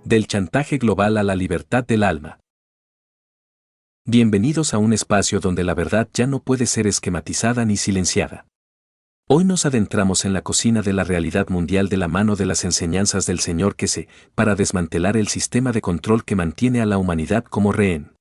Del chantaje global a la libertad del alma. Bienvenidos a un espacio donde la verdad ya no puede ser esquematizada ni silenciada. Hoy nos adentramos en la cocina de la realidad mundial de la mano de las enseñanzas del Señor Kese, para desmantelar el sistema de control que mantiene a la humanidad como rehén.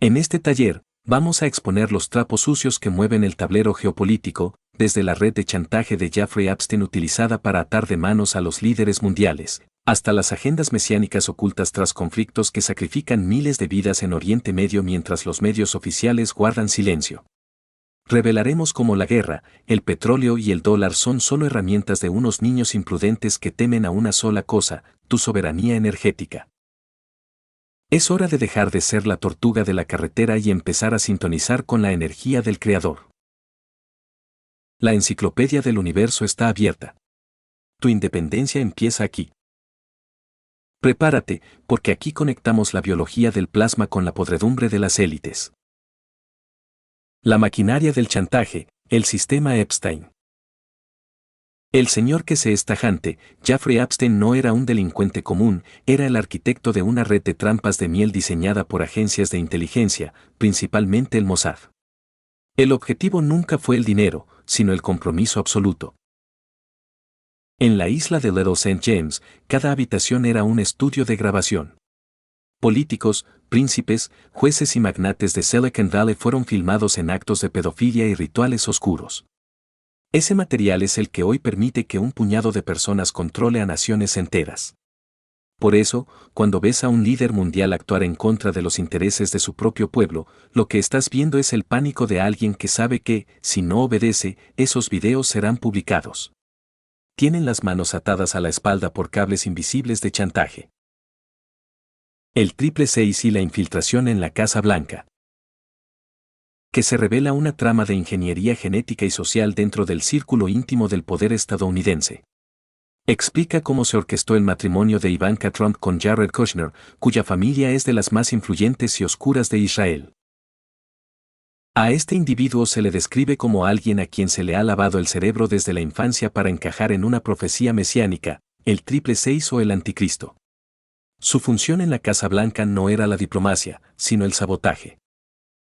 En este taller, vamos a exponer los trapos sucios que mueven el tablero geopolítico, desde la red de chantaje de Jeffrey Epstein utilizada para atar de manos a los líderes mundiales, hasta las agendas mesiánicas ocultas tras conflictos que sacrifican miles de vidas en Oriente Medio mientras los medios oficiales guardan silencio. Revelaremos cómo la guerra, el petróleo y el dólar son solo herramientas de unos niños imprudentes que temen a una sola cosa, tu soberanía energética. Es hora de dejar de ser la tortuga de la carretera y empezar a sintonizar con la energía del Creador. La enciclopedia del universo está abierta. Tu independencia empieza aquí. Prepárate, porque aquí conectamos la biología del plasma con la podredumbre de las élites. La maquinaria del chantaje, el sistema Epstein. El señor Kese es tajante, Jeffrey Epstein no era un delincuente común, era el arquitecto de una red de trampas de miel diseñada por agencias de inteligencia, principalmente el Mossad. El objetivo nunca fue el dinero, sino el compromiso absoluto. En la isla de Little St. James, cada habitación era un estudio de grabación. Políticos, príncipes, jueces y magnates de Silicon Valley fueron filmados en actos de pedofilia y rituales oscuros. Ese material es el que hoy permite que un puñado de personas controle a naciones enteras. Por eso, cuando ves a un líder mundial actuar en contra de los intereses de su propio pueblo, lo que estás viendo es el pánico de alguien que sabe que, si no obedece, esos videos serán publicados. Tienen las manos atadas a la espalda por cables invisibles de chantaje. El 666 y la infiltración en la Casa Blanca. Que se revela una trama de ingeniería genética y social dentro del círculo íntimo del poder estadounidense. Explica cómo se orquestó el matrimonio de Ivanka Trump con Jared Kushner, cuya familia es de las más influyentes y oscuras de Israel. A este individuo se le describe como alguien a quien se le ha lavado el cerebro desde la infancia para encajar en una profecía mesiánica, el 666 o el anticristo. Su función en la Casa Blanca no era la diplomacia, sino el sabotaje.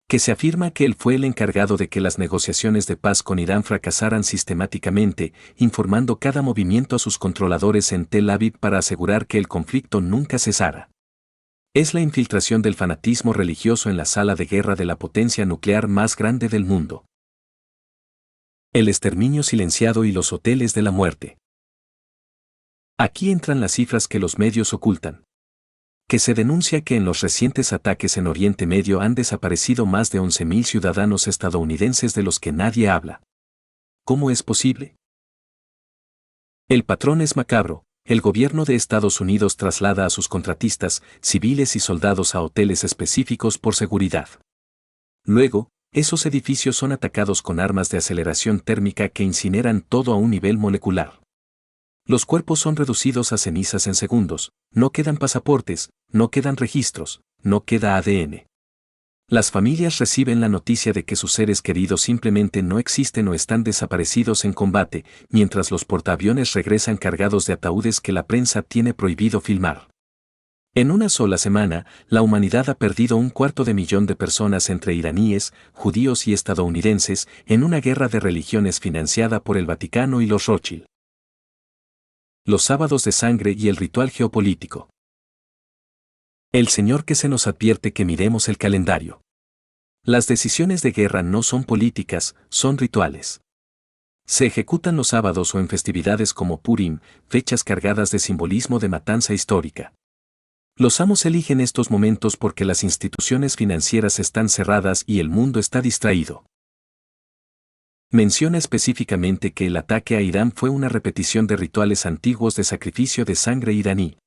Que se afirma que él fue el encargado de que las negociaciones de paz con Irán fracasaran sistemáticamente, informando cada movimiento a sus controladores en Tel Aviv para asegurar que el conflicto nunca cesara. Es la infiltración del fanatismo religioso en la sala de guerra de la potencia nuclear más grande del mundo. El exterminio silenciado y los hoteles de la muerte. Aquí entran las cifras que los medios ocultan. Que se denuncia que en los recientes ataques en Oriente Medio han desaparecido más de 11.000 ciudadanos estadounidenses de los que nadie habla. ¿Cómo es posible? El patrón es macabro. El gobierno de Estados Unidos traslada a sus contratistas, civiles y soldados a hoteles específicos por seguridad. Luego, esos edificios son atacados con armas de aceleración térmica que incineran todo a un nivel molecular. Los cuerpos son reducidos a cenizas en segundos, no quedan pasaportes, no quedan registros, no queda ADN. Las familias reciben la noticia de que sus seres queridos simplemente no existen o están desaparecidos en combate, mientras los portaaviones regresan cargados de ataúdes que la prensa tiene prohibido filmar. En una sola semana, la humanidad ha perdido 250.000 de personas entre iraníes, judíos y estadounidenses, en una guerra de religiones financiada por el Vaticano y los Rothschild. Los sábados de sangre y el ritual geopolítico. El Señor Kese nos advierte que miremos el calendario. Las decisiones de guerra no son políticas, son rituales. Se ejecutan los sábados o en festividades como Purim, fechas cargadas de simbolismo de matanza histórica. Los amos eligen estos momentos porque las instituciones financieras están cerradas y el mundo está distraído. Menciona específicamente que el ataque a Irán fue una repetición de rituales antiguos de sacrificio de sangre iraní.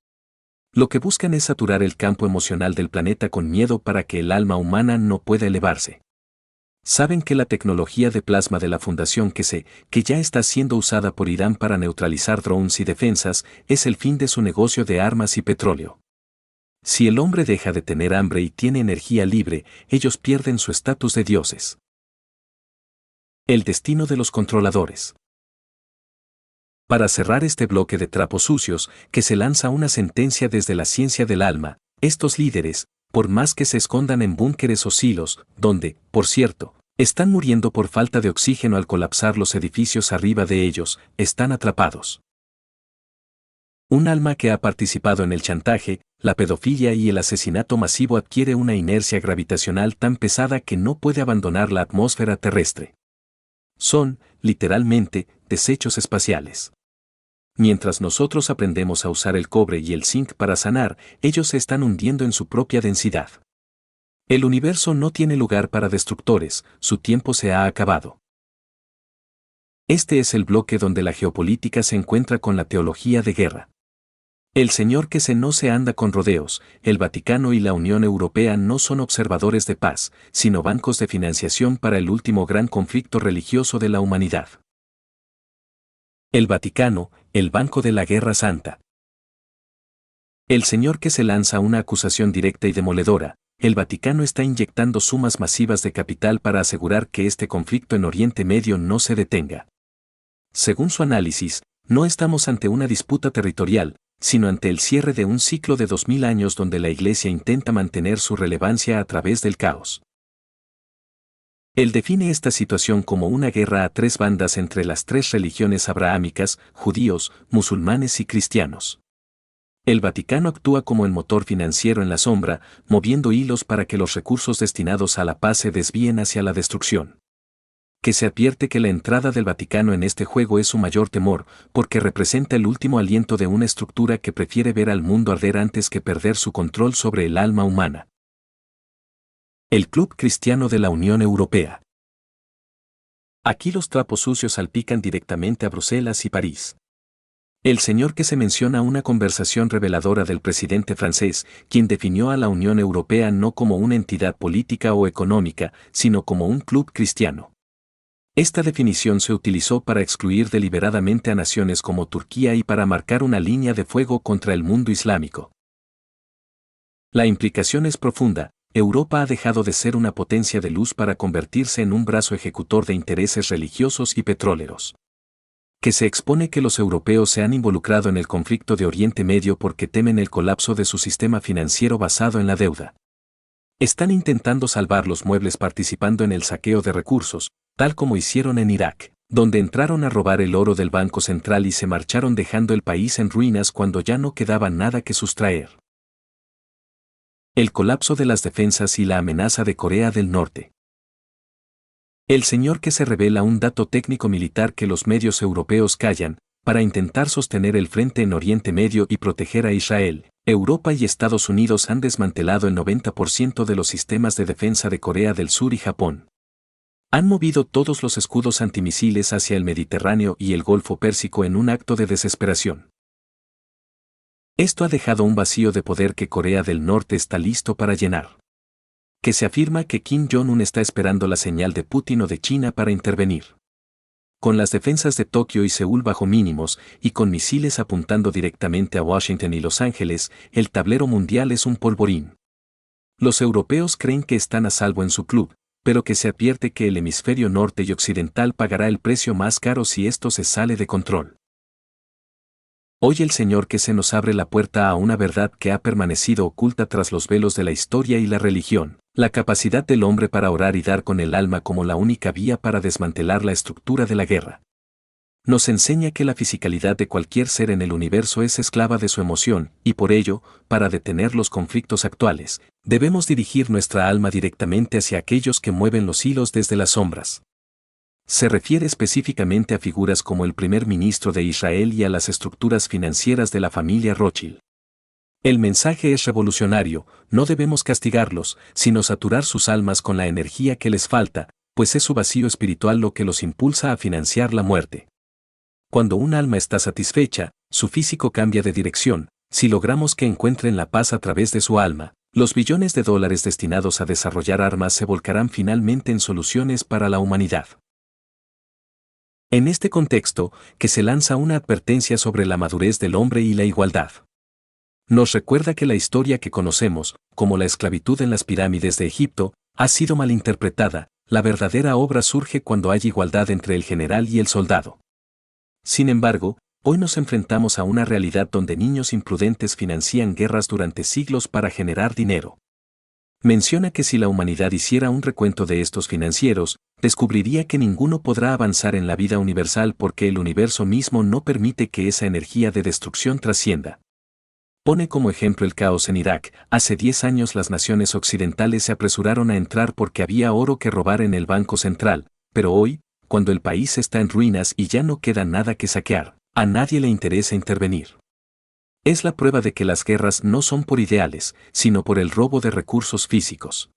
Lo que buscan es saturar el campo emocional del planeta con miedo para que el alma humana no pueda elevarse. Saben que la tecnología de plasma de la Fundación Kese, que ya está siendo usada por Irán para neutralizar drones y defensas, es el fin de su negocio de armas y petróleo. Si el hombre deja de tener hambre y tiene energía libre, ellos pierden su estatus de dioses. El destino de los controladores. Para cerrar este bloque de trapos sucios, que se lanza una sentencia desde la ciencia del alma, estos líderes, por más que se escondan en búnkeres o silos, donde, por cierto, están muriendo por falta de oxígeno al colapsar los edificios arriba de ellos, están atrapados. Un alma que ha participado en el chantaje, la pedofilia y el asesinato masivo adquiere una inercia gravitacional tan pesada que no puede abandonar la atmósfera terrestre. Son, literalmente, desechos espaciales. Mientras nosotros aprendemos a usar el cobre y el zinc para sanar, ellos se están hundiendo en su propia densidad. El universo no tiene lugar para destructores, su tiempo se ha acabado. Este es el bloque donde la geopolítica se encuentra con la teología de guerra. El señor que no se anda con rodeos, el Vaticano y la Unión Europea no son observadores de paz, sino bancos de financiación para el último gran conflicto religioso de la humanidad. El Vaticano, el banco de la Guerra Santa. El señor que se lanza una acusación directa y demoledora, el Vaticano está inyectando sumas masivas de capital para asegurar que este conflicto en Oriente Medio no se detenga. Según su análisis, no estamos ante una disputa territorial, sino ante el cierre de un ciclo de 2000 años donde la Iglesia intenta mantener su relevancia a través del caos. Él define esta situación como una guerra a tres bandas entre las tres religiones abrahámicas, judíos, musulmanes y cristianos. El Vaticano actúa como el motor financiero en la sombra, moviendo hilos para que los recursos destinados a la paz se desvíen hacia la destrucción. Que se advierte que la entrada del Vaticano en este juego es su mayor temor, porque representa el último aliento de una estructura que prefiere ver al mundo arder antes que perder su control sobre el alma humana. El Club Cristiano de la Unión Europea. Aquí los trapos sucios salpican directamente a Bruselas y París. El señor que se menciona una conversación reveladora del presidente francés, quien definió a la Unión Europea no como una entidad política o económica, sino como un club cristiano. Esta definición se utilizó para excluir deliberadamente a naciones como Turquía y para marcar una línea de fuego contra el mundo islámico. La implicación es profunda. Europa ha dejado de ser una potencia de luz para convertirse en un brazo ejecutor de intereses religiosos y petroleros. Que se expone que los europeos se han involucrado en el conflicto de Oriente Medio porque temen el colapso de su sistema financiero basado en la deuda. Están intentando salvar los muebles participando en el saqueo de recursos, tal como hicieron en Irak, donde entraron a robar el oro del Banco Central y se marcharon dejando el país en ruinas cuando ya no quedaba nada que sustraer. El colapso de las defensas y la amenaza de Corea del Norte. El señor que se revela un dato técnico militar que los medios europeos callan, para intentar sostener el frente en Oriente Medio y proteger a Israel. Europa y Estados Unidos han desmantelado el 90% de los sistemas de defensa de Corea del Sur y Japón. Han movido todos los escudos antimisiles hacia el Mediterráneo y el Golfo Pérsico en un acto de desesperación. Esto ha dejado un vacío de poder que Corea del Norte está listo para llenar. Que se afirma que Kim Jong-un está esperando la señal de Putin o de China para intervenir. Con las defensas de Tokio y Seúl bajo mínimos y con misiles apuntando directamente a Washington y Los Ángeles, el tablero mundial es un polvorín. Los europeos creen que están a salvo en su club, pero que se advierte que el hemisferio norte y occidental pagará el precio más caro si esto se sale de control. Hoy el Señor que se nos abre la puerta a una verdad que ha permanecido oculta tras los velos de la historia y la religión, la capacidad del hombre para orar y dar con el alma como la única vía para desmantelar la estructura de la guerra. Nos enseña que la fisicalidad de cualquier ser en el universo es esclava de su emoción, y por ello, para detener los conflictos actuales, debemos dirigir nuestra alma directamente hacia aquellos que mueven los hilos desde las sombras. Se refiere específicamente a figuras como el primer ministro de Israel y a las estructuras financieras de la familia Rothschild. El mensaje es revolucionario, no debemos castigarlos, sino saturar sus almas con la energía que les falta, pues es su vacío espiritual lo que los impulsa a financiar la muerte. Cuando un alma está satisfecha, su físico cambia de dirección. Si logramos que encuentren la paz a través de su alma, los billones de dólares destinados a desarrollar armas se volcarán finalmente en soluciones para la humanidad. En este contexto, que se lanza una advertencia sobre la madurez del hombre y la igualdad. Nos recuerda que la historia que conocemos, como la esclavitud en las pirámides de Egipto, ha sido malinterpretada. La verdadera obra surge cuando hay igualdad entre el general y el soldado. Sin embargo, Hoy nos enfrentamos a una realidad donde niños imprudentes financian guerras durante siglos para generar dinero. Menciona que si la humanidad hiciera un recuento de estos financieros, descubriría que ninguno podrá avanzar en la vida universal porque el universo mismo no permite que esa energía de destrucción trascienda. Pone como ejemplo el caos en Irak. Hace 10 años las naciones occidentales se apresuraron a entrar porque había oro que robar en el Banco Central, pero hoy, cuando el país está en ruinas y ya no queda nada que saquear, a nadie le interesa intervenir. Es la prueba de que las guerras no son por ideales, sino por el robo de recursos físicos.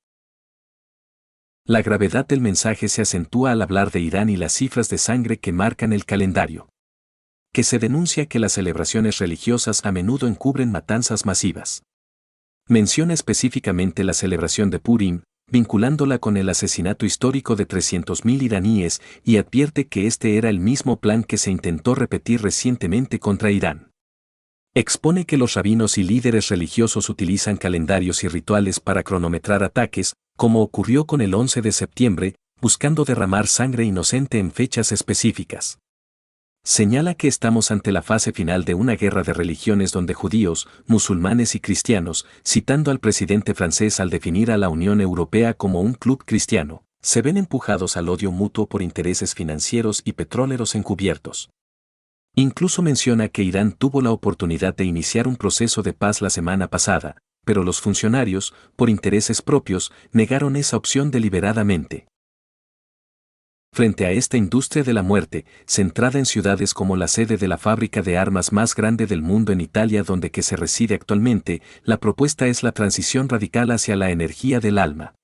La gravedad del mensaje se acentúa al hablar de Irán y las cifras de sangre que marcan el calendario. Que se denuncia que las celebraciones religiosas a menudo encubren matanzas masivas. Menciona específicamente la celebración de Purim, vinculándola con el asesinato histórico de 300.000 iraníes, y advierte que este era el mismo plan que se intentó repetir recientemente contra Irán. Expone que los rabinos y líderes religiosos utilizan calendarios y rituales para cronometrar ataques, como ocurrió con el 11 de septiembre, buscando derramar sangre inocente en fechas específicas. Señala que estamos ante la fase final de una guerra de religiones donde judíos, musulmanes y cristianos, citando al presidente francés al definir a la Unión Europea como un club cristiano, se ven empujados al odio mutuo por intereses financieros y petroleros encubiertos. Incluso menciona que Irán tuvo la oportunidad de iniciar un proceso de paz la semana pasada, pero los funcionarios, por intereses propios, negaron esa opción deliberadamente. Frente a esta industria de la muerte, centrada en ciudades como la sede de la fábrica de armas más grande del mundo en Italia donde que se reside actualmente, la propuesta es la transición radical hacia la energía del alma.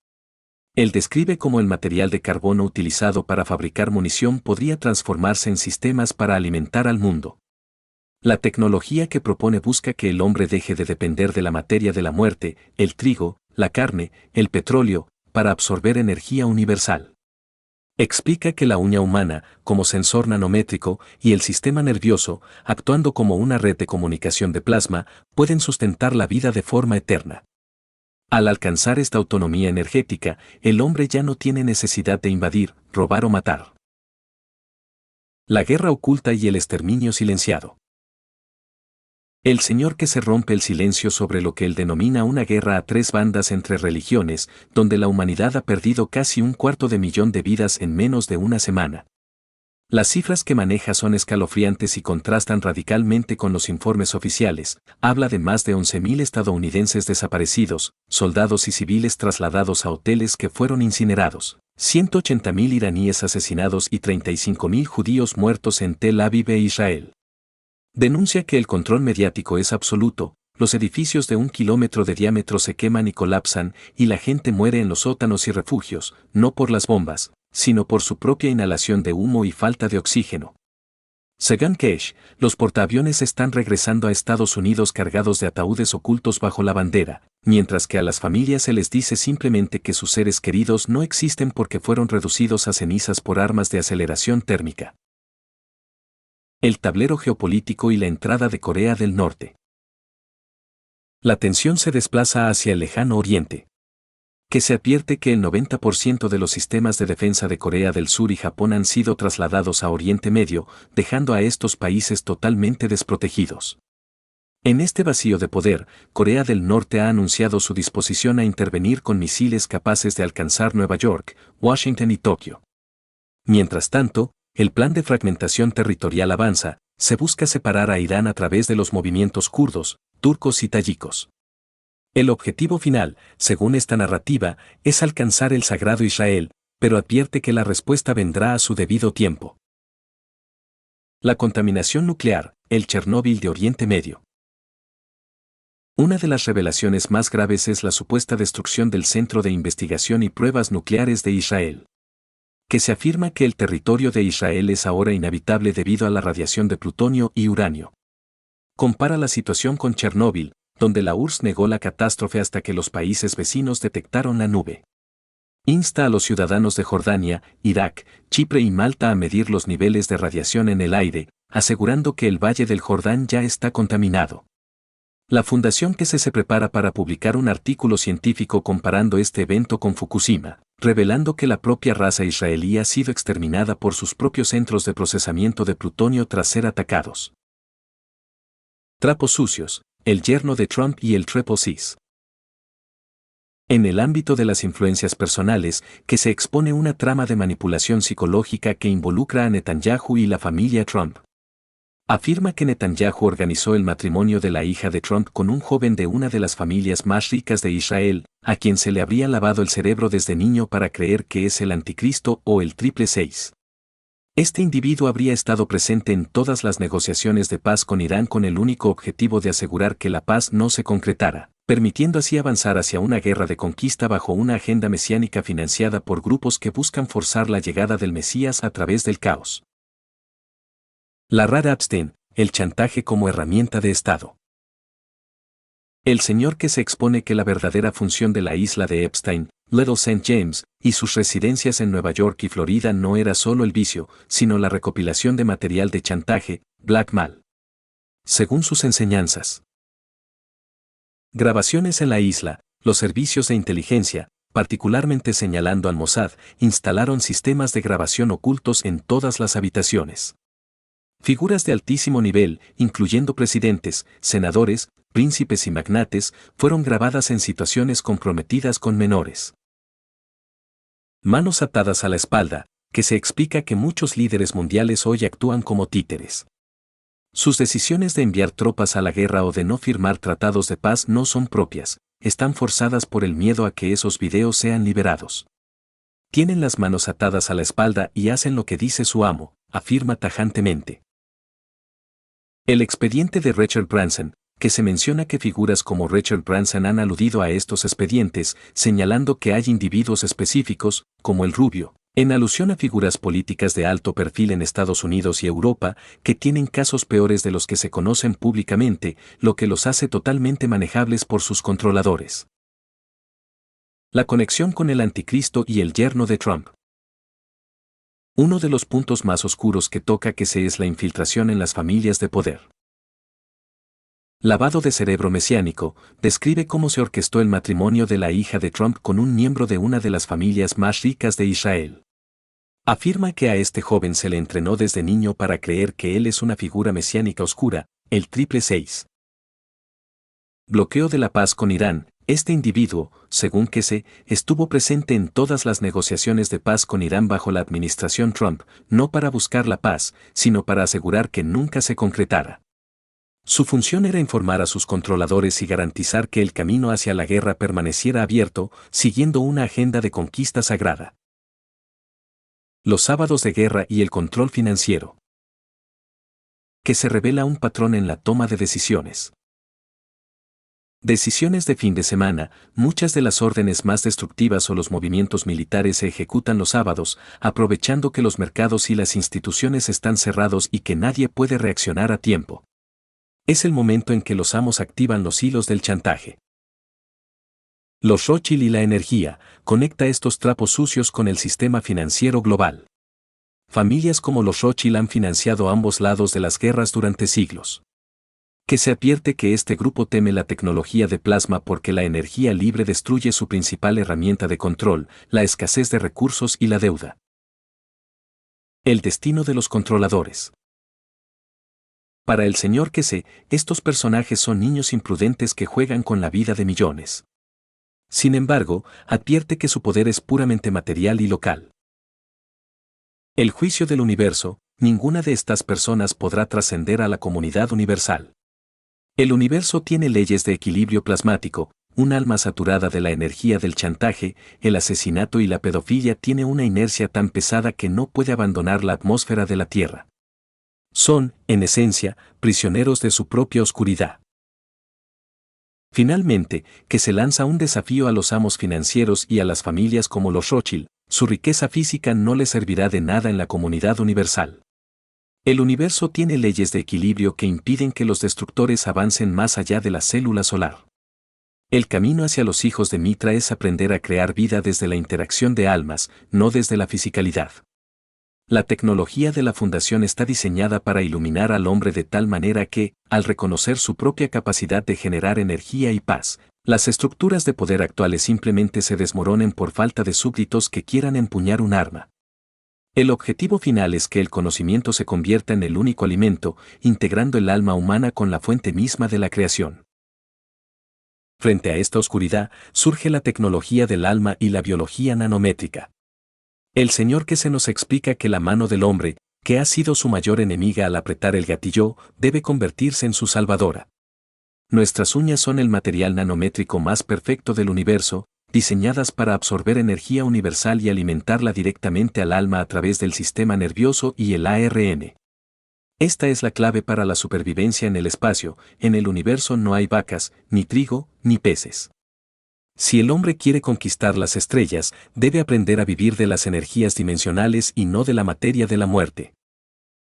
Él describe cómo el material de carbono utilizado para fabricar munición podría transformarse en sistemas para alimentar al mundo. La tecnología que propone busca que el hombre deje de depender de la materia de la muerte, el trigo, la carne, el petróleo, para absorber energía universal. Explica que la uña humana, como sensor nanométrico, y el sistema nervioso, actuando como una red de comunicación de plasma, pueden sustentar la vida de forma eterna. Al alcanzar esta autonomía energética, el hombre ya no tiene necesidad de invadir, robar o matar. La guerra oculta y el exterminio silenciado. El Señor que se rompe el silencio sobre lo que él denomina una guerra a tres bandas entre religiones, donde la humanidad ha perdido casi 250.000 de vidas en menos de una semana. Las cifras que maneja son escalofriantes y contrastan radicalmente con los informes oficiales. Habla de más de 11.000 estadounidenses desaparecidos, soldados y civiles trasladados a hoteles que fueron incinerados, 180.000 iraníes asesinados y 35.000 judíos muertos en Tel Aviv e Israel. Denuncia que el control mediático es absoluto, los edificios de 1 kilómetro de diámetro se queman y colapsan, y la gente muere en los sótanos y refugios, no por las bombas, sino por su propia inhalación de humo y falta de oxígeno. Según Kesh, los portaaviones están regresando a Estados Unidos cargados de ataúdes ocultos bajo la bandera, mientras que a las familias se les dice simplemente que sus seres queridos no existen porque fueron reducidos a cenizas por armas de aceleración térmica. El tablero geopolítico y la entrada de Corea del Norte. La tensión se desplaza hacia el lejano oriente. Que se advierte que el 90% de los sistemas de defensa de Corea del Sur y Japón han sido trasladados a Oriente Medio, dejando a estos países totalmente desprotegidos. En este vacío de poder, Corea del Norte ha anunciado su disposición a intervenir con misiles capaces de alcanzar Nueva York, Washington y Tokio. Mientras tanto, el plan de fragmentación territorial avanza, se busca separar a Irán a través de los movimientos kurdos, turcos y tayikos. El objetivo final, según esta narrativa, es alcanzar el sagrado Israel, pero advierte que la respuesta vendrá a su debido tiempo. La contaminación nuclear, el Chernóbil de Oriente Medio. Una de las revelaciones más graves es la supuesta destrucción del Centro de Investigación y Pruebas Nucleares de Israel. Que se afirma que el territorio de Israel es ahora inhabitable debido a la radiación de plutonio y uranio. Compara la situación con Chernóbil, donde la URSS negó la catástrofe hasta que los países vecinos detectaron la nube. Insta a los ciudadanos de Jordania, Irak, Chipre y Malta a medir los niveles de radiación en el aire, asegurando que el Valle del Jordán ya está contaminado. La fundación que se prepara para publicar un artículo científico comparando este evento con Fukushima, revelando que la propia raza israelí ha sido exterminada por sus propios centros de procesamiento de plutonio tras ser atacados. Trapos sucios, el yerno de Trump y el Triple Cs. En el ámbito de las influencias personales, que se expone una trama de manipulación psicológica que involucra a Netanyahu y la familia Trump. Afirma que Netanyahu organizó el matrimonio de la hija de Trump con un joven de una de las familias más ricas de Israel, a quien se le habría lavado el cerebro desde niño para creer que es el anticristo o el Triple Seis. Este individuo habría estado presente en todas las negociaciones de paz con Irán con el único objetivo de asegurar que la paz no se concretara, permitiendo así avanzar hacia una guerra de conquista bajo una agenda mesiánica financiada por grupos que buscan forzar la llegada del Mesías a través del caos. La rara Epstein, el chantaje como herramienta de Estado. El señor que se expone que la verdadera función de la isla de Epstein, Little St. James, y sus residencias en Nueva York y Florida no era solo el vicio, sino la recopilación de material de chantaje, blackmail. Según sus enseñanzas. Grabaciones en la isla, los servicios de inteligencia, particularmente señalando al Mossad, instalaron sistemas de grabación ocultos en todas las habitaciones. Figuras de altísimo nivel, incluyendo presidentes, senadores, príncipes y magnates, fueron grabadas en situaciones comprometidas con menores. Manos atadas a la espalda, que se explica que muchos líderes mundiales hoy actúan como títeres. Sus decisiones de enviar tropas a la guerra o de no firmar tratados de paz no son propias, están forzadas por el miedo a que esos videos sean liberados. Tienen las manos atadas a la espalda y hacen lo que dice su amo, afirma tajantemente. El expediente de Richard Branson, que se menciona que figuras como Richard Branson han aludido a estos expedientes, señalando que hay individuos específicos, como el Rubio, en alusión a figuras políticas de alto perfil en Estados Unidos y Europa, que tienen casos peores de los que se conocen públicamente, lo que los hace totalmente manejables por sus controladores. La conexión con el anticristo y el yerno de Trump. Uno de los puntos más oscuros que toca que se es la infiltración en las familias de poder. Lavado de cerebro mesiánico, describe cómo se orquestó el matrimonio de la hija de Trump con un miembro de una de las familias más ricas de Israel. Afirma que a este joven se le entrenó desde niño para creer que él es una figura mesiánica oscura, el Triple Seis. Bloqueo de la paz con Irán. Este individuo, según que estuvo presente en todas las negociaciones de paz con Irán bajo la administración Trump, no para buscar la paz, sino para asegurar que nunca se concretara. Su función era informar a sus controladores y garantizar que el camino hacia la guerra permaneciera abierto, siguiendo una agenda de conquista sagrada. Los sábados de guerra y el control financiero. Que se revela un patrón en la toma de decisiones. Decisiones de fin de semana. Muchas de las órdenes más destructivas o los movimientos militares se ejecutan los sábados, aprovechando que los mercados y las instituciones están cerrados y que nadie puede reaccionar a tiempo. Es el momento en que los amos activan los hilos del chantaje. Los Rothschild y la energía, conecta estos trapos sucios con el sistema financiero global. Familias como los Rothschild han financiado ambos lados de las guerras durante siglos. Que se advierte que este grupo teme la tecnología de plasma porque la energía libre destruye su principal herramienta de control, la escasez de recursos y la deuda. El destino de los controladores. Para el señor que estos personajes son niños imprudentes que juegan con la vida de millones. Sin embargo, advierte que su poder es puramente material y local. El juicio del universo. Ninguna de estas personas podrá trascender a la comunidad universal. El universo tiene leyes de equilibrio plasmático, un alma saturada de la energía del chantaje, el asesinato y la pedofilia tiene una inercia tan pesada que no puede abandonar la atmósfera de la Tierra. Son, en esencia, prisioneros de su propia oscuridad. Finalmente, que se lanza un desafío a los amos financieros y a las familias como los Rothschild, su riqueza física no les servirá de nada en la comunidad universal. El universo tiene leyes de equilibrio que impiden que los destructores avancen más allá de la célula solar. El camino hacia los hijos de Mitra es aprender a crear vida desde la interacción de almas, no desde la fisicalidad. La tecnología de la fundación está diseñada para iluminar al hombre de tal manera que, al reconocer su propia capacidad de generar energía y paz, las estructuras de poder actuales simplemente se desmoronen por falta de súbditos que quieran empuñar un arma. El objetivo final es que el conocimiento se convierta en el único alimento, integrando el alma humana con la fuente misma de la creación. Frente a esta oscuridad, surge la tecnología del alma y la biología nanométrica. El Señor que se nos explica que la mano del hombre, que ha sido su mayor enemiga al apretar el gatillo, debe convertirse en su salvadora. Nuestras uñas son el material nanométrico más perfecto del universo, diseñadas para absorber energía universal y alimentarla directamente al alma a través del sistema nervioso y el ARN. Esta es la clave para la supervivencia en el espacio. En el universo no hay vacas, ni trigo, ni peces. Si el hombre quiere conquistar las estrellas, debe aprender a vivir de las energías dimensionales y no de la materia de la muerte.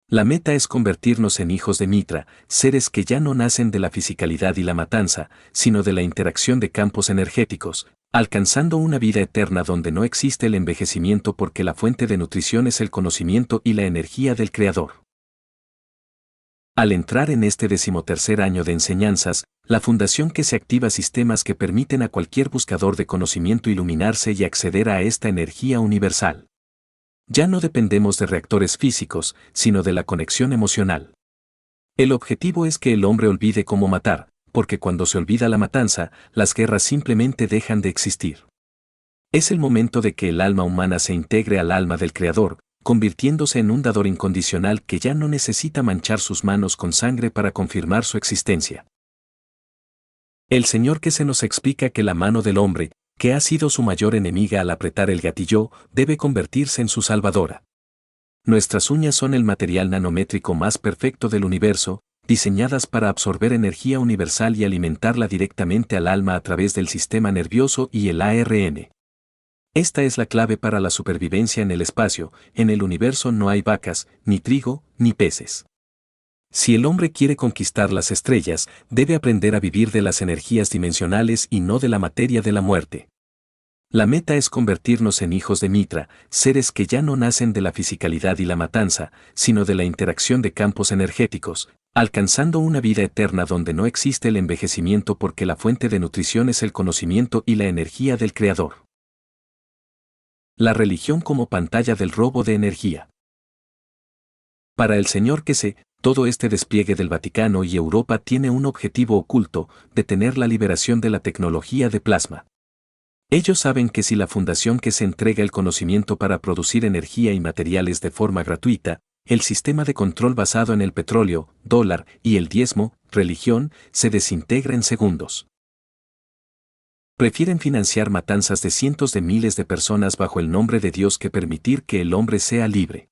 La meta es convertirnos en hijos de Mitra, seres que ya no nacen de la fisicalidad y la matanza, sino de la interacción de campos energéticos, alcanzando una vida eterna donde no existe el envejecimiento porque la fuente de nutrición es el conocimiento y la energía del Creador. Al entrar en este 13º año de enseñanzas, la fundación que se activa sistemas que permiten a cualquier buscador de conocimiento iluminarse y acceder a esta energía universal. Ya no dependemos de reactores físicos, sino de la conexión emocional. El objetivo es que el hombre olvide cómo matar, porque cuando se olvida la matanza, las guerras simplemente dejan de existir. Es el momento de que el alma humana se integre al alma del Creador, convirtiéndose en un dador incondicional que ya no necesita manchar sus manos con sangre para confirmar su existencia. El Señor que se nos explica que la mano del hombre, que ha sido su mayor enemiga al apretar el gatillo, debe convertirse en su salvadora. Nuestras uñas son el material nanométrico más perfecto del universo, diseñadas para absorber energía universal y alimentarla directamente al alma a través del sistema nervioso y el ARN. Esta es la clave para la supervivencia en el espacio. En el universo no hay vacas, ni trigo, ni peces. Si el hombre quiere conquistar las estrellas, debe aprender a vivir de las energías dimensionales y no de la materia de la muerte. La meta es convertirnos en hijos de Mitra, seres que ya no nacen de la fisicalidad y la matanza, sino de la interacción de campos energéticos, alcanzando una vida eterna donde no existe el envejecimiento porque la fuente de nutrición es el conocimiento y la energía del Creador. La religión como pantalla del robo de energía. Para el Señor que sé, todo este despliegue del Vaticano y Europa tiene un objetivo oculto, detener la liberación de la tecnología de plasma. Ellos saben que si la fundación que se entrega el conocimiento para producir energía y materiales de forma gratuita, el sistema de control basado en el petróleo, dólar y el diezmo, religión, se desintegra en segundos. Prefieren financiar matanzas de cientos de miles de personas bajo el nombre de Dios que permitir que el hombre sea libre.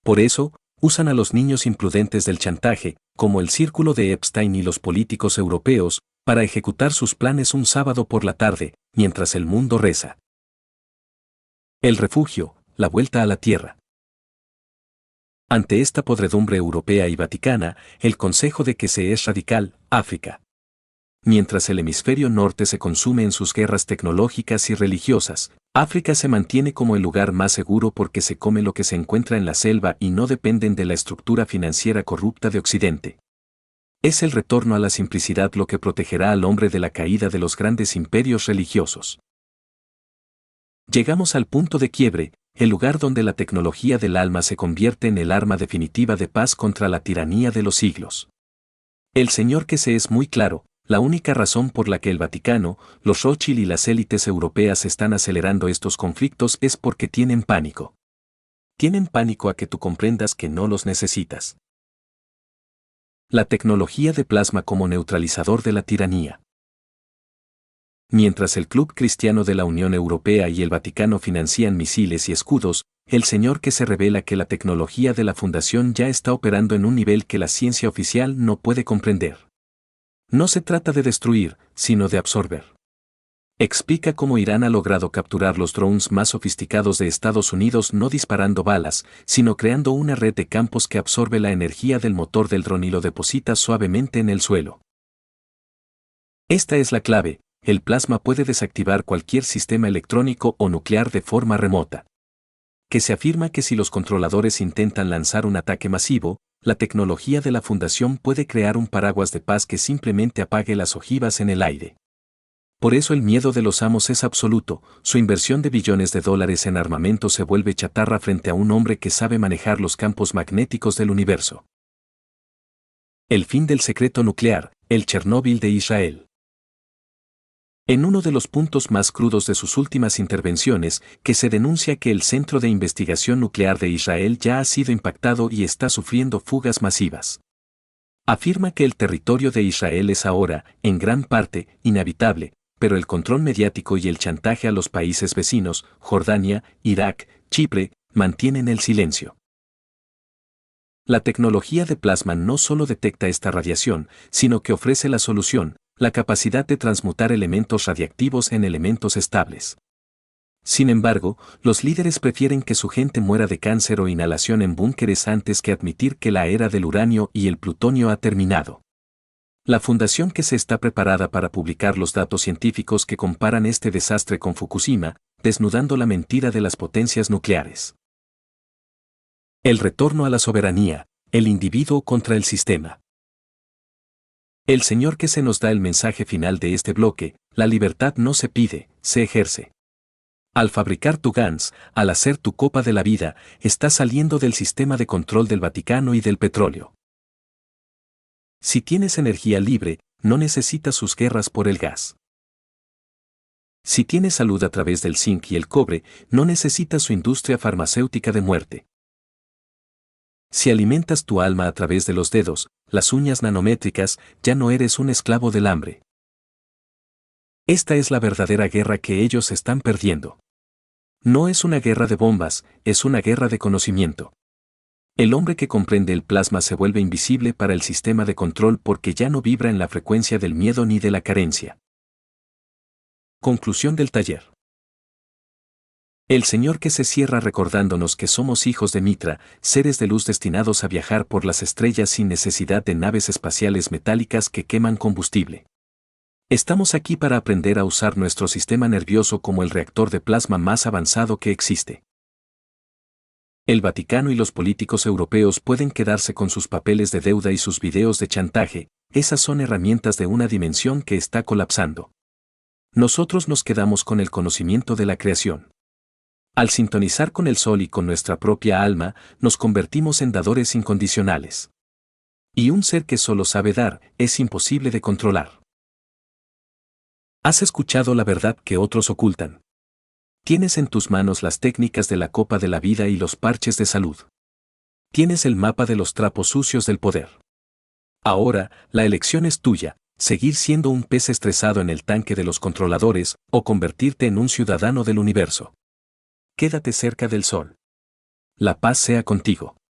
Por eso, usan a los niños imprudentes del chantaje, como el círculo de Epstein y los políticos europeos, para ejecutar sus planes un sábado por la tarde, mientras el mundo reza. El refugio, la vuelta a la tierra. Ante esta podredumbre europea y vaticana, el consejo de que se es radical, África. Mientras el hemisferio norte se consume en sus guerras tecnológicas y religiosas, África se mantiene como el lugar más seguro porque se come lo que se encuentra en la selva y no dependen de la estructura financiera corrupta de Occidente. Es el retorno a la simplicidad lo que protegerá al hombre de la caída de los grandes imperios religiosos. Llegamos al punto de quiebre, el lugar donde la tecnología del alma se convierte en el arma definitiva de paz contra la tiranía de los siglos. El Señor que se es muy claro. La única razón por la que el Vaticano, los Rothschild y las élites europeas están acelerando estos conflictos es porque tienen pánico. Tienen pánico a que tú comprendas que no los necesitas. La tecnología de plasma como neutralizador de la tiranía. Mientras el Club Cristiano de la Unión Europea y el Vaticano financian misiles y escudos, el Señor que se revela que la tecnología de la Fundación ya está operando en un nivel que la ciencia oficial no puede comprender. No se trata de destruir, sino de absorber. Explica cómo Irán ha logrado capturar los drones más sofisticados de Estados Unidos no disparando balas, sino creando una red de campos que absorbe la energía del motor del dron y lo deposita suavemente en el suelo. Esta es la clave, el plasma puede desactivar cualquier sistema electrónico o nuclear de forma remota. Que se afirma que si los controladores intentan lanzar un ataque masivo, la tecnología de la Fundación puede crear un paraguas de paz que simplemente apague las ojivas en el aire. Por eso el miedo de los amos es absoluto, su inversión de billones de dólares en armamento se vuelve chatarra frente a un hombre que sabe manejar los campos magnéticos del universo. El fin del secreto nuclear, el Chernóbil de Israel. En uno de los puntos más crudos de sus últimas intervenciones, que se denuncia que el Centro de Investigación Nuclear de Israel ya ha sido impactado y está sufriendo fugas masivas. Afirma que el territorio de Israel es ahora, en gran parte, inhabitable, pero el control mediático y el chantaje a los países vecinos, Jordania, Irak, Chipre, mantienen el silencio. La tecnología de plasma no solo detecta esta radiación, sino que ofrece la solución, la capacidad de transmutar elementos radiactivos en elementos estables. Sin embargo, los líderes prefieren que su gente muera de cáncer o inhalación en búnkeres antes que admitir que la era del uranio y el plutonio ha terminado. La fundación que se está preparada para publicar los datos científicos que comparan este desastre con Fukushima, desnudando la mentira de las potencias nucleares. El retorno a la soberanía, el individuo contra el sistema. El Señor que se nos da el mensaje final de este bloque, la libertad no se pide, se ejerce. Al fabricar tu GANs, al hacer tu copa de la vida, estás saliendo del sistema de control del Vaticano y del petróleo. Si tienes energía libre, no necesitas sus guerras por el gas. Si tienes salud a través del zinc y el cobre, no necesitas su industria farmacéutica de muerte. Si alimentas tu alma a través de los dedos, las uñas nanométricas, ya no eres un esclavo del hambre. Esta es la verdadera guerra que ellos están perdiendo. No es una guerra de bombas, es una guerra de conocimiento. El hombre que comprende el plasma se vuelve invisible para el sistema de control porque ya no vibra en la frecuencia del miedo ni de la carencia. Conclusión del taller. El Señor que se cierra recordándonos que somos hijos de Mitra, seres de luz destinados a viajar por las estrellas sin necesidad de naves espaciales metálicas que queman combustible. Estamos aquí para aprender a usar nuestro sistema nervioso como el reactor de plasma más avanzado que existe. El Vaticano y los políticos europeos pueden quedarse con sus papeles de deuda y sus videos de chantaje, esas son herramientas de una dimensión que está colapsando. Nosotros nos quedamos con el conocimiento de la creación. Al sintonizar con el sol y con nuestra propia alma, nos convertimos en dadores incondicionales. Y un ser que solo sabe dar, es imposible de controlar. ¿Has escuchado la verdad que otros ocultan? Tienes en tus manos las técnicas de la copa de la vida y los parches de salud. Tienes el mapa de los trapos sucios del poder. Ahora, la elección es tuya, seguir siendo un pez estresado en el tanque de los controladores, o convertirte en un ciudadano del universo. Quédate cerca del sol. La paz sea contigo.